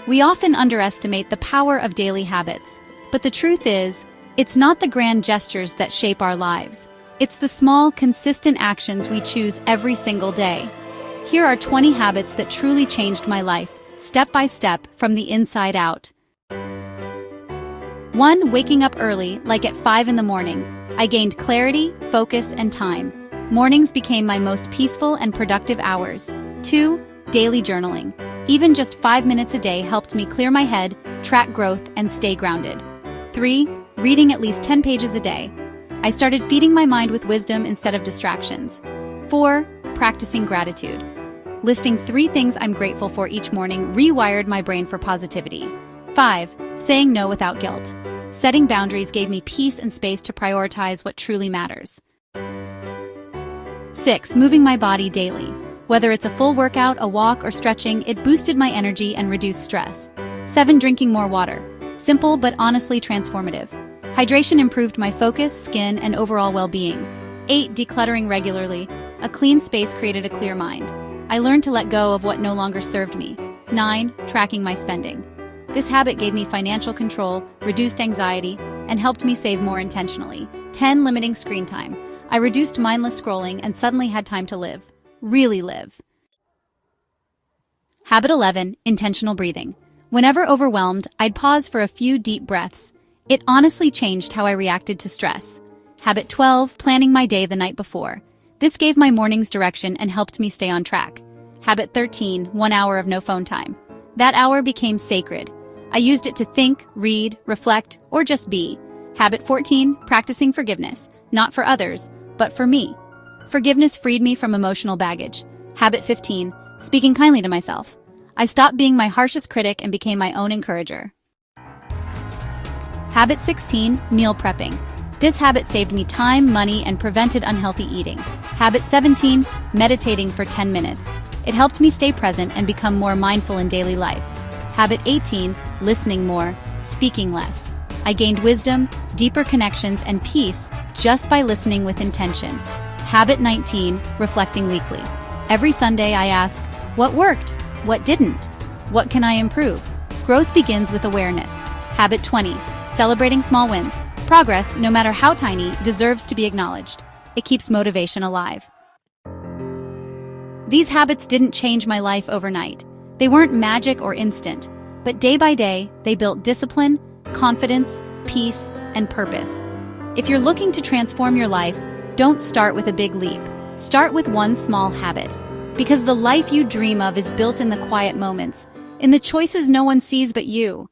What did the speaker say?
We often underestimate the power of daily habits, but the truth is, it's not the grand gestures that shape our lives. It's the small, consistent actions we choose every single day. Here are 20 habits that truly changed my life, step by step, from the inside out. 1. Waking up early, like at 5 in the morning. I gained clarity, focus, and time. Mornings became my most peaceful and productive hours. 2. Daily journaling. Even just 5 minutes a day helped me clear my head, track growth, and stay grounded. 3. Reading at least 10 pages a day. I started feeding my mind with wisdom instead of distractions. 4. Practicing gratitude. Listing 3 things I'm grateful for each morning rewired my brain for positivity. 5. Saying no without guilt. Setting boundaries gave me peace and space to prioritize what truly matters. 6. Moving my body daily. Whether it's a full workout, a walk, or stretching, it boosted my energy and reduced stress. 7. Drinking more water. Simple but honestly transformative. Hydration improved my focus, skin, and overall well-being. 8. Decluttering regularly. A clean space created a clear mind. I learned to let go of what no longer served me. 9. Tracking my spending. This habit gave me financial control, reduced anxiety, and helped me save more intentionally. 10. Limiting screen time. I reduced mindless scrolling and suddenly had time to live. Really live. Habit 11. Intentional breathing. Whenever overwhelmed, I'd pause for a few deep breaths. It honestly changed how I reacted to stress. Habit 12. Planning my day the night before. This gave my mornings direction and helped me stay on track. Habit 13. 1 hour of no phone time. That hour became sacred. I used it to think, read, reflect, or just be. Habit 14. Practicing forgiveness. Not for others, but for me. Forgiveness freed me from emotional baggage. Habit 15. Speaking kindly to myself. I stopped being my harshest critic and became my own encourager. Habit 16. Meal prepping. This habit saved me time, money, and prevented unhealthy eating. Habit 17. Meditating for 10 minutes. It helped me stay present and become more mindful in daily life. Habit 18. Listening more, speaking less. I gained wisdom, deeper connections, and peace just by listening with intention. Habit 19. Reflecting weekly. Every Sunday I ask, what worked? What didn't? What can I improve? Growth begins with awareness. Habit 20. Celebrating small wins. Progress, no matter how tiny, deserves to be acknowledged. It keeps motivation alive. These habits didn't change my life overnight. They weren't magic or instant, but day by day, they built discipline, confidence, peace, and purpose. If you're looking to transform your life, don't start with a big leap. Start with one small habit. Because the life you dream of is built in the quiet moments, in the choices no one sees but you.